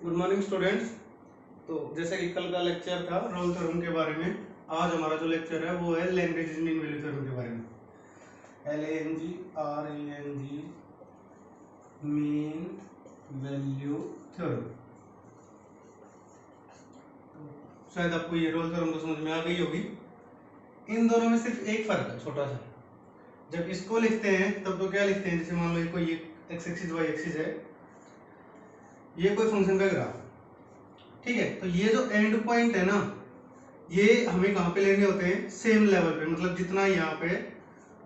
Good morning students. तो जैसे कि कल का लेक्चर था रोल थ्योरम के बारे में, आज हमारा जो लेक्चर है वो है लैग्रेंज मीन वैल्यू थ्योरम के बारे में। LANGRANG mean value theorem. शायद आपको ये रोल थ्योरम तो समझ में आ गई होगी। इन दोनों में सिर्फ एक फर्क है छोटा सा। जब इसको लिखते हैं तब तो क्या लिखते हैं, जैसे मान लो ये कोई एक्स एक्सिस वाई एक्सिस है, ये कोई फंक्शन का ग्राफ, ठीक है। तो ये जो एंड पॉइंट है ना, ये हमें कहाँ पे लेने होते हैं, सेम लेवल पे। मतलब जितना यहाँ पे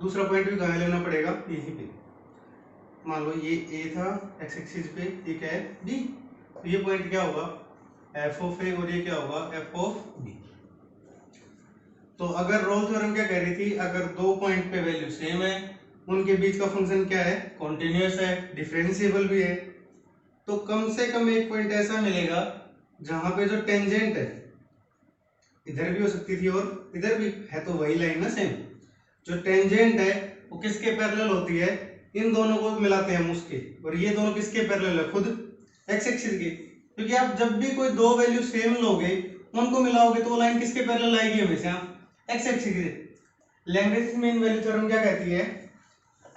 दूसरा पॉइंट भी कहाँ लेना पड़ेगा, यहीं पे। मान लो ये ए था एक्स एक्सिस पे, ये क्या है बी, तो ये पॉइंट क्या होगा एफ ऑफ ए, और ये क्या होगा एफ ऑफ बी। तो अगर रोल थ्योरम क्या कह रही थी, अगर दो पॉइंट पे वैल्यू सेम है, उनके बीच का फंक्शन क्या है, कॉन्टिन्यूअस है, डिफरेंशिएबल भी है, तो कम से कम एक पॉइंट ऐसा मिलेगा जहां पे जो टेंजेंट है, इधर भी हो सकती थी और इधर भी है, तो वही लाइन ना सेम, जो टेंजेंट है वो किसके पैरेलल होती है, इन दोनों को मिलाते हैं हम उसके, और ये दोनों किसके पैरेलल है, खुद एक्स एक्सिस के। क्योंकि आप जब भी कोई दो वैल्यू सेम लोगे, उनको मिलाओगे तो वो लाइन किसके पैरेलल आएगी, हमेशा एक्स एक्सिस के। लैग्रेंज मीन वैल्यू थ्योरम क्या कहती है,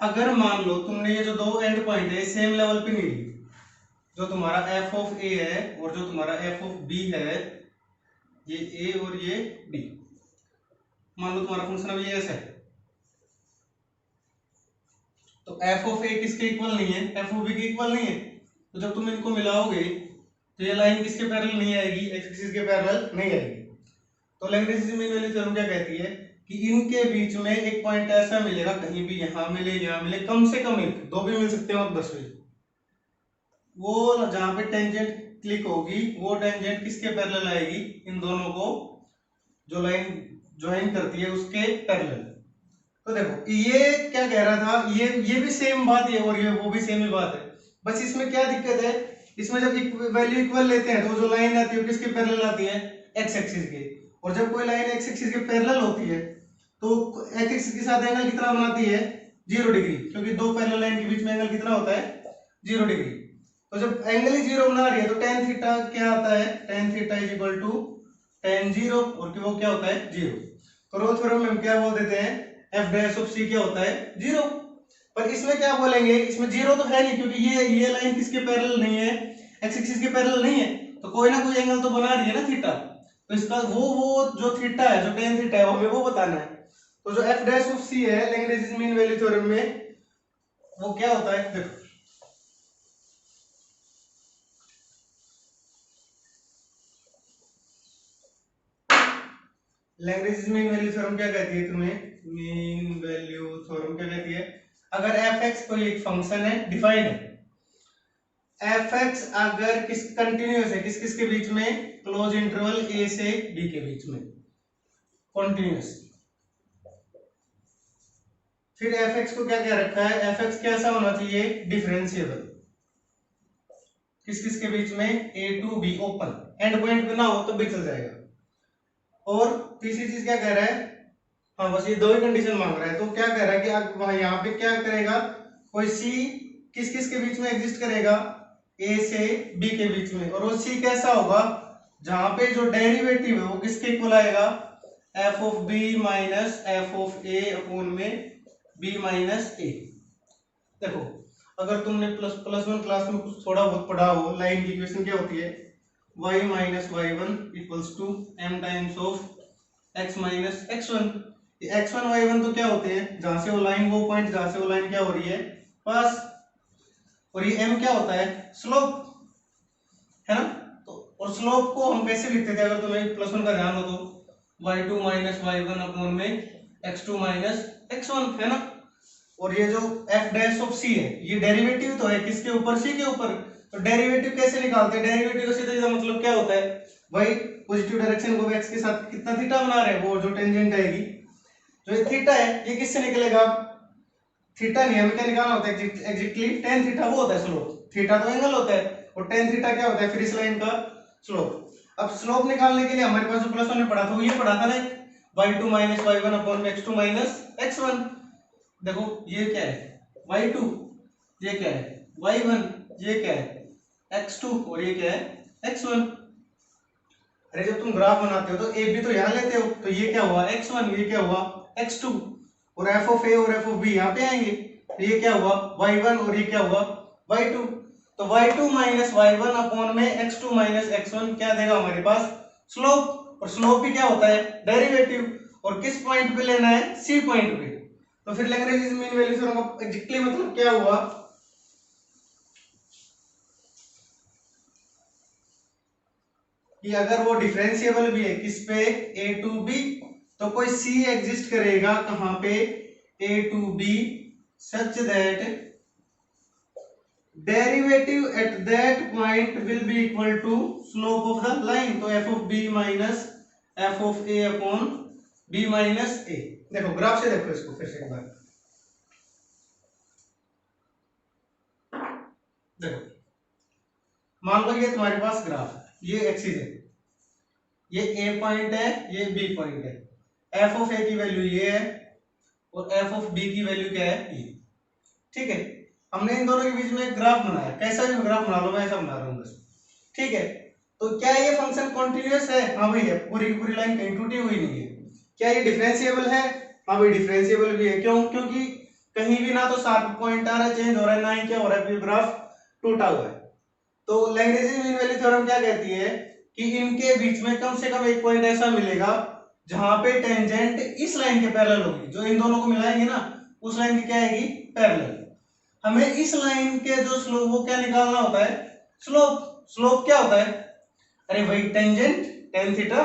अगर मान लो तुमने ये जो दो एंड पॉइंट है सेम लेवल पे नहीं ली, जो तुम्हारा एफ ऑफ ए है और जो तुम्हारा एफ ऑफ बी है, ये ए और ये बी, मान लो तुम्हारा फंक्शन अब ये ऐसा है, तो एफ ऑफ ए किसके इक्वल नहीं है, एफ ऑफ बी के इक्वल नहीं है। तो जब तुम इनको मिलाओगे तो ये लाइन किसके पैरेलल नहीं आएगी, एक्स एक्सिस के पैरेलल नहीं आएगी। तो लैग्रेंज मीन वैल्यू थ्योरम क्या कहती है कि इनके बीच में एक पॉइंट ऐसा मिलेगा, कहीं भी यहां मिले यहां मिले, कम से कम एक, दो भी मिल सकते हैं और 10 भी, वो जहां पे टेंजेंट क्लिक होगी वो टेंजेंट किसके पैरेलल आएगी, इन दोनों को जो लाइन ज्वाइन करती है उसके पैरेलल। तो देखो ये क्या कह रहा था, ये भी सेम बात है और ये वो भी सेम ही बात है, बस इसमें क्या दिक्कत है, इसमें जब वैल्यू इक्वल लेते हैं तो जो लाइन आती है किसके पैरेलल आती है, एक्स एक्सिस के। और जब कोई लाइन एक्स एक्सिस के पैरेलल होती है तो एक्स एक्सिस के साथ एंगल कितना बनाती है, 0 डिग्री, क्योंकि दो पैरेलल लाइन के बीच में एंगल कितना होता है, 0 डिग्री। तो जब एंगल ही 0 बना रही है तो tan थीटा क्या आता है, tan theta is equal to tan 0, और वो क्या होता है 0। तो रोल थ्योरम में हम क्या बोल देते हैं, एफ डैश ऑफ सी क्या होता है 0। पर इसमें क्या बोलेंगे, इसमें 0 तो है नहीं, क्योंकि ये लाइन किसके पैरेलल नहीं है, एक्स एक्सिस के पैरेलल नहीं है, तो कोई ना कोई एंगल तो बना रही है ना थीटा। तो इसका वो जो थीटा है, जो tan थीटा है, हमें वो बताना है। तो जो एफ डैश ऑफ सी है लैग्रेंज मीन वैल्यू थ्योरम में, वो क्या होता है, देखो लैग्रेंज मीन वैल्यू थ्योरम क्या कहती है तुम्हें, मीन वैल्यू थ्योरम क्या कहती है, अगर एफ एक्स कोई एक फंक्शन है डिफाइंड है, एफ एक्स अगर किस कंटिन्यूअस है, किस किस के बीच में, क्लोज इंटरवल ए से बी के बीच में कॉन्टिन्यूअस, फिर एफ एक्स को क्या क्या रखा है, एफ एक्स कैसा होना चाहिए, डिफरेंशिएबल, किस किस के बीच में, A to B open, end point पे ना हो तो भी चल जाएगा। और तीसरी चीज क्या कह रहा है, हाँ बस ये दो ही कंडीशन मांग रहा है, तो क्या कह रहा है कि अब वहां यहाँ पे क्या करेगा, कोई सी किस किस के बीच में एग्जिस्ट करेगा, ए से बी के बीच में, और वो सी कैसा होगा, जहां पे जो डेरिवेटिव है वो किसके इक्वल आएगा, f of B minus F of a upon में बी माइनस ए। देखो अगर तुमने प्लस वन क्लास में कुछ थोड़ा बहुत पढ़ा हो, लाइन की इक्वेशन क्या होती है, y minus y one equals to m times of x minus x1। x1 y1 तो क्या होते हैं, जहां से वो लाइन, वो पॉइंट जहां से वो लाइन क्या हो रही है पास, और ये m क्या होता है, स्लोप, है ना। तो और स्लोप को हम कैसे लिखते थे, अगर तुम्हें प्लस वन का ध्यान हो तो y2 माइनस y1 अपॉन में x2 माइनस x1, है ना। और ये जो f डैश ऑफ c है, ये डेरिवेटिव तो है किसके ऊपर, c के ऊपर। तो डेरिवेटिव कैसे निकालते हैं, डेरिवेटिव का सीधा सीधा मतलब क्या होता है, भाई पॉजिटिव डायरेक्शन को x के साथ कितना थीटा बना रहे हैं, वो जो टेंजेंट आएगी, जो ये थीटा है, ये किससे निकलेगा, थीटा नहीं, हमें क्या निकालना होता है एग्जैक्टली tan थीटा, वो होता है स्लोप, थीटा तो एंगल होता है, और tan थीटा क्या होता है, फिर इस लाइन का स्लोप। अब स्लोप निकालने के लिए हमारे पास जो प्लस वन में पढ़ा था, वो ये पढ़ा था ना, y2 माइनस y1 अपॉन में x2 माइनस x1। देखो ये क्या है y2, ये क्या है y1, ये क्या है x2, और ये क्या है x1। अरे जब तुम ग्राफ बनाते हो तो ए बी तो यहाँ लेते हो, तो ये क्या हुआ x1, ये क्या हुआ x2, और एफ ऑफ ए और एफ ऑफ बी यहाँ पे आएंगे, तो ये क्या हुआ y1 और ये क्या हुआ y2। तो y2 माइनस y1 अपॉन में x2 माइनस x1 क्या देगा हमारे पास स्लोप, और स्लोप भी क्या होता है डेरिवेटिव, और किस पॉइंट पे लेना है सी पॉइंट पे। तो फिर लैग्रेंज मीन वैल्यू थ्योरम का एग्जैक्टली मतलब क्या हुआ कि अगर वो डिफरेंशिएबल भी है किस पे a टू b, तो कोई c एग्जिस्ट करेगा कहां पे a to b such that derivative at that point will be equal to slope of the line. तो f of b minus f of a upon b minus a। देखो graph से देखो इसको फिर से एक बार, देखो मान लो ये तुम्हारे पास ग्राफ है, ये एक्सिस है, ये ए पॉइंट है, ये बी पॉइंट है, एफ ऑफ ए की वैल्यू ये है और एफ ऑफ बी की वैल्यू क्या है ये। ठीक है, हमने इन दोनों के बीच में एक ग्राफ बनाया, कैसा भी ग्राफ बना लो मैं ऐसा बना रहा हूँ बस। ठीक है, तो क्या ये फंक्शन कॉन्टिन्यूअस है? हाँ भाई है, पूरी की पूरी लाइन कहीं टूटी हुई नहीं है। क्या ये डिफरेंशिएबल है? हाँ भाई डिफरेंशिएबल भी है। क्यों? क्योंकि कहीं भी ना तो शार्प पॉइंट आ रहा है चेंज हो रहा है, ना ही क्या हो रहा है ग्राफ टूटा हुआ है। तो लैग्रेंज मीन वैल्यू थ्योरम क्या कहती है कि इनके बीच में कम से कम एक पॉइंट ऐसा मिलेगा जहां पे टेंजेंट इस लाइन के पैरेलल होगी, जो इन दोनों को मिलाएंगे ना उस लाइन की क्या आएगी पैरेलल। हमें इस लाइन के जो स्लोप वो क्या निकालना होता है स्लोप। स्लोप क्या होता है? अरे भाई टेंजेंट टेन थीटा।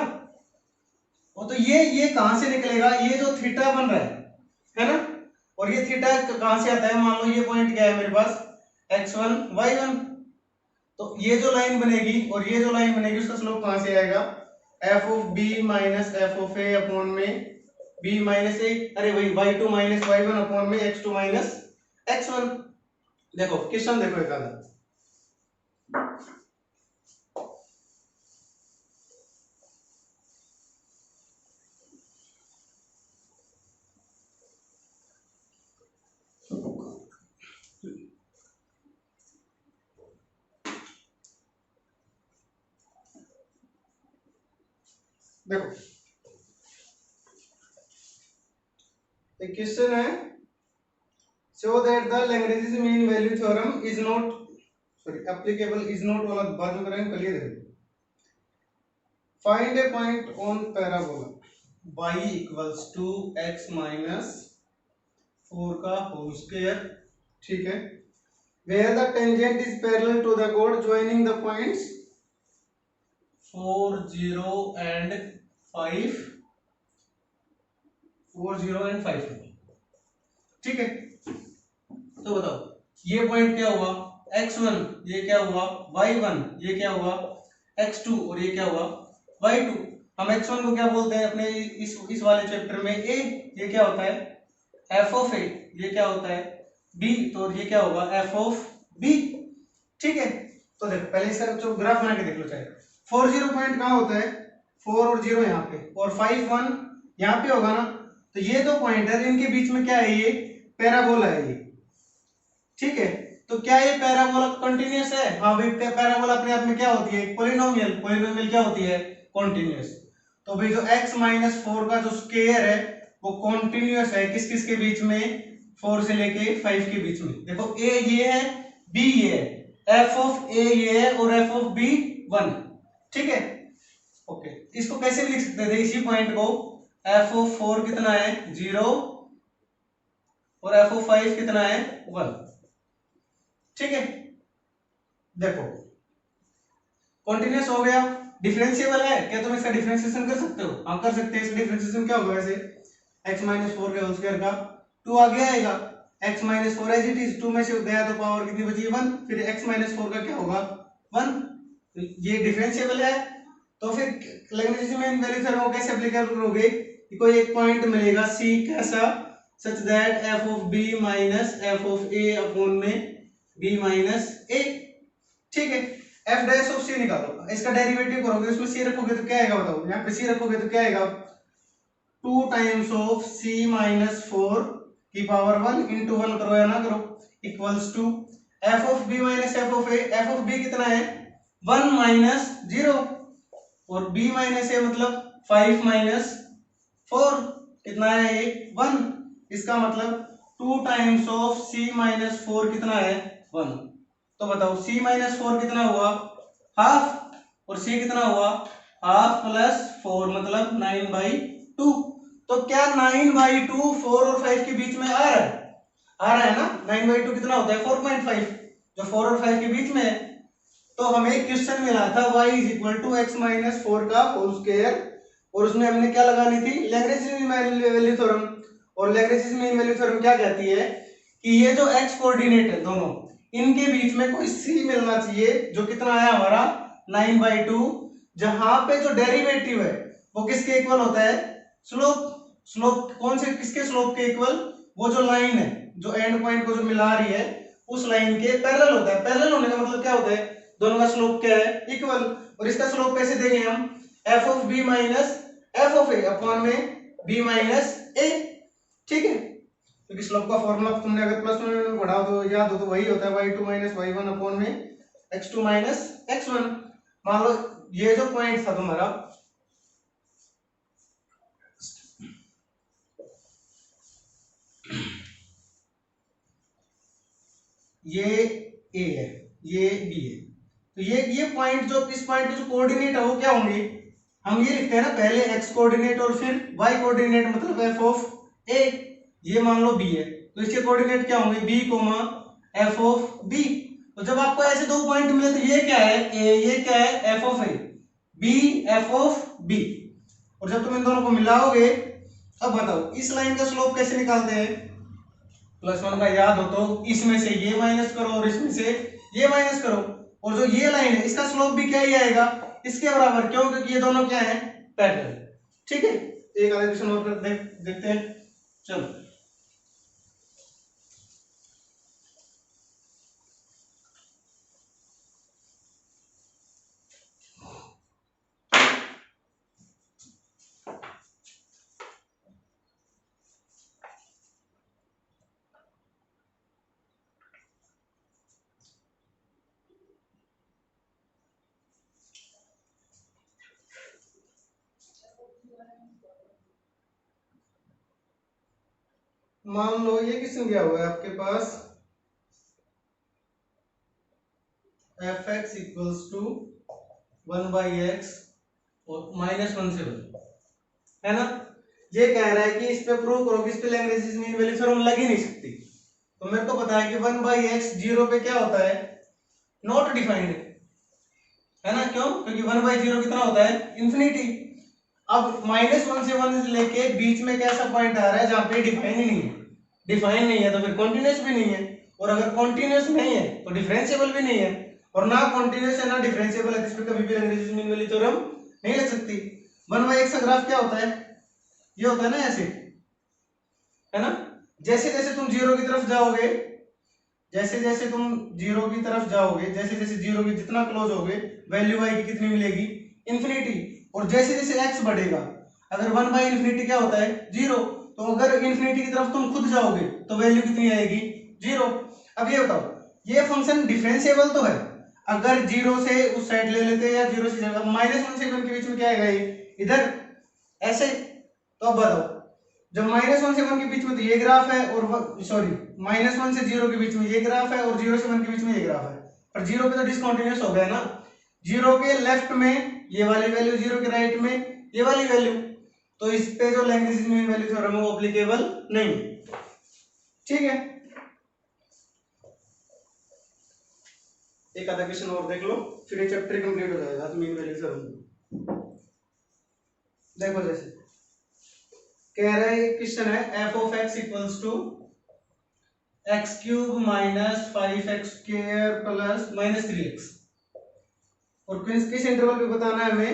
वो तो ये कहां से निकलेगा? ये जो थीटा बन रहा है ना, और ये थीटा कहां से आता है? मान लो ये पॉइंट क्या है मेरे पास x1 y1, तो ये जो लाइन बनेगी और ये जो लाइन बनेगी उसका स्लोप कहां से आएगा? F of B minus F of a upon में बी माइनस ए। अरे वही y2 माइनस y1 अपॉन में x2 माइनस x1। देखो क्वेश्चन देखो एक आधा, देखो एक क्वेश्चन है, show that the Lagrange mean value theorem is not applicable is not वाला बाद में करेंगे, कल ये देखो। Find a point on parabola y equals to x minus 4 का होल स्क्वायर, ठीक है, where the tangent is parallel to the chord joining the points 4 0 and 5 4 0 and 5। ठीक है, तो बताओ ये पॉइंट क्या हुआ x1, ये क्या हुआ y1, ये क्या हुआ x2 और ये क्या हुआ y2। हम x1 को क्या बोलते हैं अपने इस वाले चैप्टर में a, ये क्या होता है f ऑफ a, ये क्या होता है b, तो ये क्या होगा f ऑफ b। ठीक है, तो देखो पहले इसका जो ग्राफ बना के देख लो, चाहे 4 0 पॉइंट कहाँ होता है 4 और 0 यहाँ पे, और 5 1 यहाँ पे होगा ना, तो ये दो पॉइंट है इनके बीच में क्या है ये पैराबोला है ये। ठीक है, तो क्या ये पैराबोला कंटिन्यूअस है? हाँ भाई पैराबोला अपने आप में क्या होती है पॉलिनोमियल, पॉलिनोमियल क्या होती है कॉन्टिन्यूअस। तो भाई जो x माइनस 4 का जो स्क्वायर है वो कॉन्टिन्यूअस है किस किस के बीच में 4 से लेके 5 के बीच में। देखो a ये है b ये है, f ऑफ a ये है और f ऑफ b 1। ठीक है, ओके, इसको कैसे भी लिख सकते थे इसी पॉइंट को, f ऑफ 4 कितना है 0 और f ऑफ 5 कितना है 1। ठीक है, देखो कॉन्टिन्यूअस हो गया। डिफरेंशिएबल है क्या? तुम इसका डिफरेंशिएशन कर सकते हो? हाँ कर सकते हैं। इसका डिफरेंशिएशन क्या होगा वैसे x माइनस 4 के होल स्क्वायर का 2 आगे आएगा, x minus 4 as it is, 2 में से गया तो पावर कितनी बची 1, फिर x माइनस 4 का क्या होगा 1। तो ये डिफरेंशिएबल है। तो फिर लैग्रेंज मीन वैल्यू थ्योरम को कैसे एप्लीकेबल करोगे कि कोई एक पॉइंट मिलेगा c कैसा such that f of b minus f of a upon में b माइनस a। ठीक है, f डैश ऑफ c निकालो, इसका डेरिवेटिव करोगे उसमें c रखोगे तो क्या आएगा बताओ, यहाँ पे c रखोगे तो क्या आएगा 2 टाइम्स ऑफ c माइनस 4 की पावर 1 इंटू 1 करो या ना करो equals to f of b minus f of a। f of b कितना है 1 माइनस 0 और b माइनस a मतलब 5 माइनस 4 कितना है ये 1। इसका मतलब 2 टाइम्स ऑफ c माइनस 4 कितना है 1। तो बताओ c माइनस 4 कितना हुआ हाफ और c कितना हुआ हाफ प्लस 4 मतलब 9/2। तो क्या 9/2 4 और 5 के बीच में आ रहा है ना। 9/2 कितना होता है 4.5 जो 4 और 5 के बीच में है। तो हमें एक क्वेश्चन मिला था y is equal to x minus 4 का होल स्क्वायर और उसमें हमने क्या लगानी थी लैग्रेंज मीन वैल्यू थ्योरम। और लैग्रेंज मीन वैल्यू थ्योरम क्या कहती है कि ये जो x कोऑर्डिनेट है दोनों इनके बीच में कोई c मिलना चाहिए जो कितना आया हमारा 9/2 जहां पे जो डेरिवेटिव है वो किसके इक्वल होता है स्लोप। स्लोप कौन से किसके स्लोप के इक्वल वो जो लाइन है जो एंड पॉइंट को जो मिला रही है उस लाइन के पैरेलल होता है। पैरेलल होने का मतलब क्या होता है दोनों का स्लोप क्या है इक्वल। और इसका स्लोप कैसे देंगे हम f of b minus f of a upon में b माइनस a। ठीक है क्योंकि स्लोप का फॉर्मूला तुमने अगर प्लस में पढ़ा हो तो याद हो तो वही होता है y2 माइनस y1 अपॉन में x2 माइनस x1। मान लो ये जो पॉइंट था तुम्हारा ये a है ये b है तो ये पॉइंट जो इस पॉइंट के जो कोऑर्डिनेट है वो क्या होंगे हम ये लिखते हैं ना पहले x कोऑर्डिनेट और फिर y कोऑर्डिनेट मतलब f ऑफ a। ये मान लो b है तो इसके कोऑर्डिनेट क्या होंगे b f ऑफ b। तो जब आपको ऐसे दो पॉइंट मिले तो ये क्या है a ये क्या है f of a b f of b। और जब तुम इन दोनों को मिलाओगे अब बताओ इस लाइन का स्लोप कैसे निकालते हैं +1 का याद हो तो इसमें से ये माइनस करो और इसमें से ये माइनस करो और जो ये लाइन है इसका स्लोप भी क्या ही आएगा इसके बराबर क्यों क्योंकि ये दोनों क्या है पैरेलल। ठीक है एक आधा क्वेश्चन और देखते हैं चलो। मान लो ये क्वेश्चन दिया हुआ है आपके पास f(x) इक्वल्स टू 1/x और -1 से 1 है ना। ये कह रहा है कि इस पे प्रूव करो कि इस पे लैग्रेंज मीन वैल्यू थ्योरम लग ही नहीं सकती। तो मेरे को पता है कि 1/x 0 पे क्या होता है नॉट डिफाइंड है ना। क्यों क्योंकि 1/0 कितना होता है इंफिनिटी। अब -1 से 1 लेके बीच में कैसा पॉइंट आ रहा है जहां पे डिफाइन ही नहीं है। डिफाइन नहीं है तो फिर कॉन्टिन्यूअस भी नहीं है और अगर कॉन्टिन्यूअस नहीं है तो डिफरेंशिएबल भी नहीं है और ना कॉन्टिन्यूअस है ना डिफरेंशिएबल है जिसमें कभी भी लैग्रेंज मीन वैल्यू थ्योरम नहीं लग सकती। 1/x का ग्राफ क्या होता है ये होता है ना ऐसे है ना। जैसे जैसे तुम जीरो की तरफ जाओगे जैसे जैसे तुम जीरो की तरफ जाओगे जैसे जैसे जीरो की जितना क्लोज होगे वैल्यू y की कितनी मिलेगी इंफिनिटी। और जैसे जैसे x बढ़ेगा अगर 1/∞ क्या होता है 0 तो अगर इंफिनिटी की तरफ तुम खुद जाओगे तो वैल्यू कितनी आएगी 0। अब ये बताओ ये फंक्शन डिफरेंशिएबल तो है अगर 0 से उस साइड ले लेते या 0 से -1 से 1 के बीच में क्या आएगा ये इधर ऐसे। तो अब बताओ जब -1 से 1 के बीच में तो ये ग्राफ है और सॉरी -1 से 0 के बीच में ये ग्राफ है और 0 से 1 के बीच में ये ग्राफ है पर 0 पे तो डिसकंटीन्यूअस हो गया ना। 0 के लेफ्ट में ये वाली वैल्यू 0 के राइट में ये वाली वैल्यू तो इस पे जो लैग्रेंज मीन वैल्यू थ्योरम है वो एप्लीकेबल नहीं। ठीक है एक आधा क्वेश्चन और देख लो फिर ये चैप्टर कंप्लीट हो जाएगा मीन वैल्यू थ्योरम। देखो जैसे कह रहा है क्वेश्चन है f of x equals to x³ minus 5x² plus -3x और किस इंटरवल पे बताना है हमें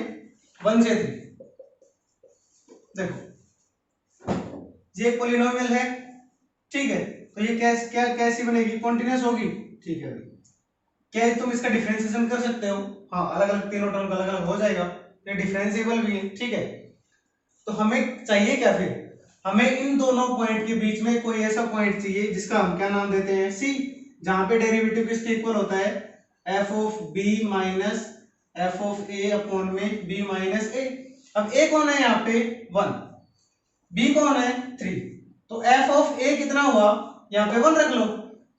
1 से 3। देखो ये एक पॉलिनोमियल है ठीक है तो ये कैसी बनेगी कॉन्टिन्यूअस होगी। ठीक है क्या तुम इसका डिफरेंशिएशन कर सकते हो हाँ अलग अलग तीनों टर्म का अलग अलग हो जाएगा ये डिफरेंशिएबल भी है। ठीक है तो हमें चाहिए क्या फिर हमें इन दोनों पॉइंट के बीच में कोई ऐसा पॉइंट चाहिए जिसका हम क्या नाम देते हैं c जहां पे डेरिवेटिव किसके इक्वल होता है f of B minus F of a upon में बी माइनस ए। अब ए कौन है यहाँ पे 1, बी कौन है 3, तो एफ ऑफ ए कितना हुआ यहाँ पे 1 रख लो,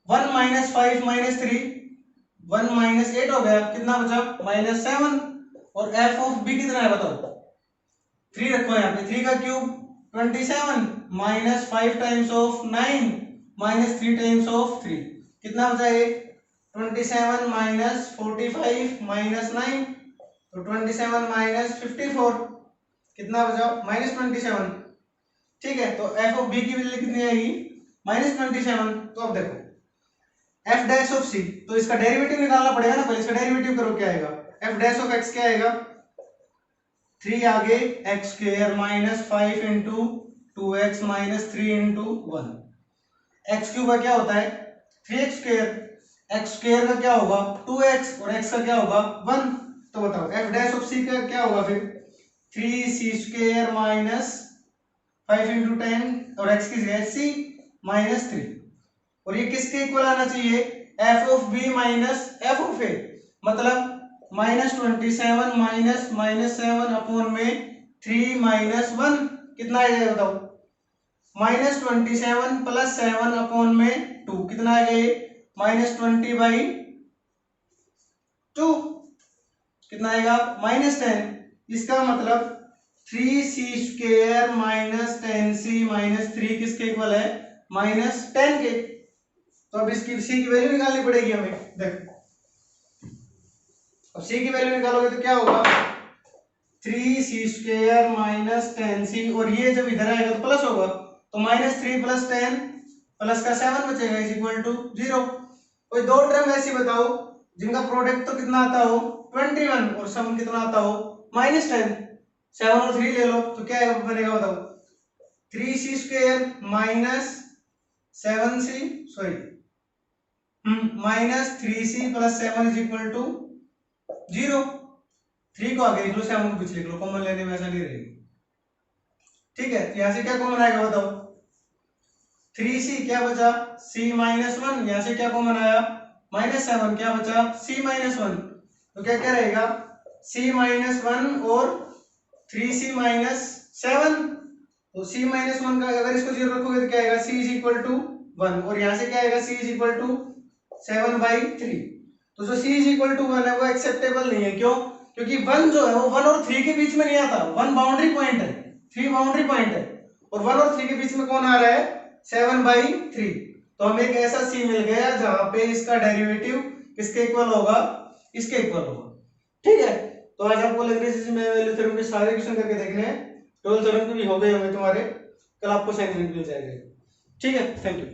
1 माइनस 5 माइनस 3 1 माइनस 8 हो गया, कितना बचा -7, और एफ ऑफ बी कितना है बताओ 3 रखो यहाँ पे, 3 का cube 27 minus 5 times of 9 minus 3 times of 3, कितना बचा ये 27 माइनस 45 माइनस 9, तो 27 माइनस 54, कितना बचा -27। ठीक है, तो एफ ऑफ बी की वैल्यू कितनी आएगी -27। तो अब देखो एफ डैश ऑफ सी, तो इसका डेरिवेटिव निकालना पड़ेगा ना, पहले इसका डेरिवेटिव करो, क्या आएगा एफ डैश ऑफ एक्स क्या आएगा 3 आगे x square minus 5 into 2x minus 3 into 1, x cube का क्या होता है 3x स्क्वायर, एक्स स्क्वायर का क्या होगा 2x और x का क्या होगा 1, तो बताओ एफ डैश ऑफ सी का क्या होगा फिर 3c स्क्वायर माइनस 5 इंटू 10 और x की जगह c माइनस 3, और ये किसके इक्वल आना चाहिए F of B minus F of A, मतलब -27 माइनस -7 अपॉन में 3 माइनस 1, कितना आ जाएगा बताओ -27 प्लस 7 अपॉन में 2, कितना आ गया -20/2, कितना आएगा -10, इसका मतलब 3c square minus 10c minus 3 किसके इक्वल है -10 के। तो अब इसकी c की वैल्यू निकालनी पड़ेगी हमें, देखो अब c की वैल्यू निकालोगे तो क्या होगा 3c स्क्वायर माइनस 10c, और ये जब इधर आएगा तो प्लस होगा, तो -3 प्लस 10 प्लस का 7 बचेगा इज इक्वल टू 0। कोई दो टर्म ऐसी बताओ जिनका प्रोडक्ट तो कितना आता हो 21 और सम कितना आता हो -10, 7 और 3 ले लो तो क्या बनेगा बताओ 3c square minus 7c sorry minus 3c plus 7 is equal to 0। 3 को आगे लिख लो, 7 को पीछे लिख लो, कॉमन लेने में ऐसा नहीं रहेगी। ठीक है, तो यहां से क्या कॉमन आएगा बताओ 3c, क्या बचा c माइनस 1, यहां से क्या कॉमन आया -7, क्या बचा c माइनस 1, तो क्या क्या रहेगा c माइनस 1 और 3c माइनस 7, तो c माइनस 1 का अगर इसको 0 रखोगे तो क्या आएगा c इज इक्वल टू 1, और यहां से क्या आएगा c इज इक्वल टू 7/3, तो जो c इज इक्वल टू 1 है वो एक्सेप्टेबल नहीं है, क्यों क्योंकि 1 जो है वो 1 और 3 के बीच में नहीं आता, 1 बाउंड्री पॉइंट है 3 बाउंड्री पॉइंट है, और 1 और 3 के बीच में कौन आ रहा है 7/3, तो हमें एक ऐसा c मिल गया जहां पे इसका डेरिवेटिव किसके इक्वल होगा इसके इक्वल होगा। ठीक है, तो आज आपको लैग्रेंज में वैल्यू थ्योरम के सारे क्वेश्चन करके देखने हैं, टोल थ्योरम के भी हो गए होंगे तुम्हारे, कल आपको साइन मिल जाएगा। ठीक है, थैंक यू।